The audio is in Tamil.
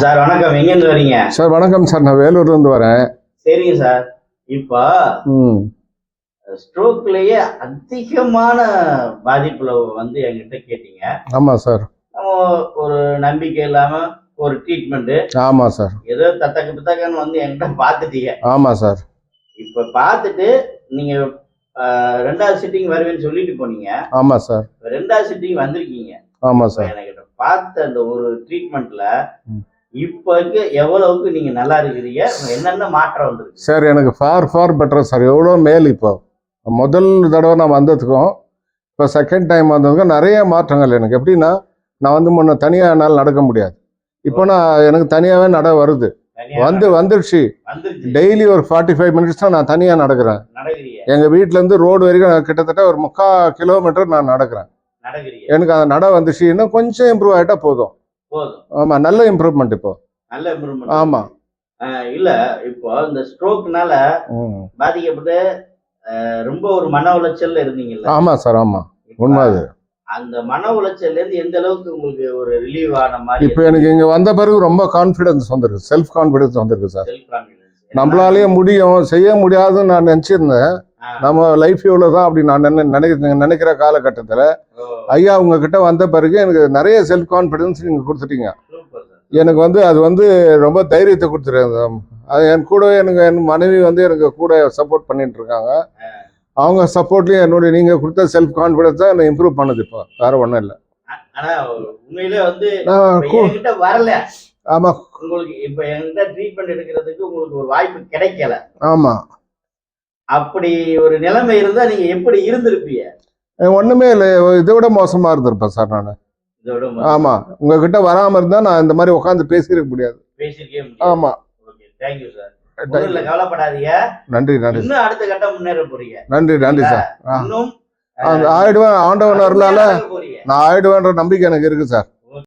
சார் வணக்கம். எங்கேருந்து வரீங்க? சார் வணக்கம் சார், நான் வேலூர்லேருந்து வரேன். சரிங்க சார். இப்போ ஸ்ட்ரோக்லயே அதிகமான பாதிப்புல வந்து என்கிட்ட கேட்டீங்க. ஆமாம் சார். ஒரு நம்பிக்கை இல்லாம ஒரு ட்ரீட்மெண்ட். ஆமாம் சார். ஏதோ தத்தக்கன்னு வந்து என்கிட்ட பார்த்துட்டீங்க. ஆமாம் சார். இப்போ பார்த்துட்டு நீங்க ரெண்டாவது சிட்டிங் வருவேன்னு சொல்லிட்டு போனீங்க. ஆமாம் சார். ரெண்டாவது சிட்டிங் வந்திருக்கீங்க. ஆமாம் சார். எனக்கு பார்த்த அந்த ஒரு ட்ரீட்மெண்ட்ல இப்போக்கு எவ்வளவுக்கு நீங்க நல்லா இருக்கிறீங்க, என்னென்ன மாற்றம் வந்திருக்கு சார்? எனக்கு ஃபார் பெட்டர் சார். எவ்வளோ மேல். இப்போ முதல் தடவை நான் வந்ததுக்கும் இப்போ செகண்ட் டைம் வந்ததுக்கும் நிறைய மாற்றங்கள். எனக்கு எப்படின்னா, நான் வந்து முன்ன தனியாக என்னால் நடக்க முடியாது. இப்போ எனக்கு தனியாகவே நட வருது. வந்துடுச்சு. டெய்லி ஒரு 45 மினிட்ஸ் தான் நான் தனியாக நடக்கிறேன். எங்கள் வீட்டிலேருந்து ரோடு வரைக்கும் கிட்டத்தட்ட ஒரு 3/4 கிலோமீட்டர் நான் நடக்கிறேன். எனக்கு அந்த நட வந்துச்சு. இன்னும் கொஞ்சம் இம்ப்ரூவ் ஆகிட்டா போதும். ஆமாம், நல்ல இம்ப்ரூவ்மெண்ட் இப்போ. நல்ல இம்ப்ரூவ்மெண்ட். ஆமாம். இல்ல இப்போ இந்த ஸ்ட்ரோக்னால பாதிக்கப்பட்டு ரொம்ப ஒரு மன உளைச்சல்ல இருந்தீங்கல்ல? ஆமாம் சார். ஆமாம், உண்மை அது. அந்த மன உளைச்சல்ல இருந்து எந்த அளவுக்கு உங்களுக்கு ஒரு ரிலீவ் ஆன மாதிரி? இப்போ எனக்கு இங்க வந்த பிறகு ரொம்ப கான்ஃபிடன்ஸ் வந்திருக்கு. செல்ஃப் கான்ஃபிடன்ஸ் வந்திருக்கு சார். நம்மளாலேயே முடியும், செய்ய முடியாதுன்னு நான் நினைச்சிருந்தேன். நம்ம லைஃப் இவ்வளவுதான் அப்படி நான் நினைக்கிற காலகட்டத்தில் ஐயா உங்ககிட்ட வந்த பிறகு எனக்கு நிறைய செல்ஃப் கான்ஃபிடன்ஸ் நீங்க கொடுத்துட்டீங்க. எனக்கு வந்து அது வந்து ரொம்ப தைரியத்தை கொடுத்துருங்க. அது என் கூட என் மனைவி வந்து எனக்கு கூட சப்போர்ட் பண்ணிட்டு இருக்காங்க. அவங்க சப்போர்ட்லயும் என்னுடைய நீங்க கொடுத்த செல்ஃப் கான்ஃபிடன்ஸ் தான் என்ன இம்ப்ரூவ் பண்ணுது. இப்போ வேற ஒன்றும் இல்லை. உண்மையிலே வந்து வரல. ஆமா, உங்களுக்கு இப்ப என்கிட்ட ட்ரீட்மெண்ட் எடுக்கிறதுக்கு உங்களுக்கு ஒரு வாய்ப்பு கிடைக்கல. ஆமா, அப்படி ஒரு நிலைமை இருந்தா நீங்க எப்படி இருந்திருப்பீங்க? ஒண்ணுமே இல்லை, இதை விட மோசமா இருந்திருப்பேன் சார் நான். ஆமா, உங்ககிட்ட வராம இருந்தா நான் இந்த மாதிரி உட்காந்து பேசிருக்க முடியாது. ஆமா. Thank you sir. கவலைப்படாதீங்க. நன்றி. இன்னும் அடுத்த கட்டம் முன்னேற போறீங்க. நன்றி சார். இன்னும் ஆயிடுவேன். ஆண்டவன் அருளால நான் ஆயிடுவேன்ற நம்பிக்கை எனக்கு இருக்கு சார்.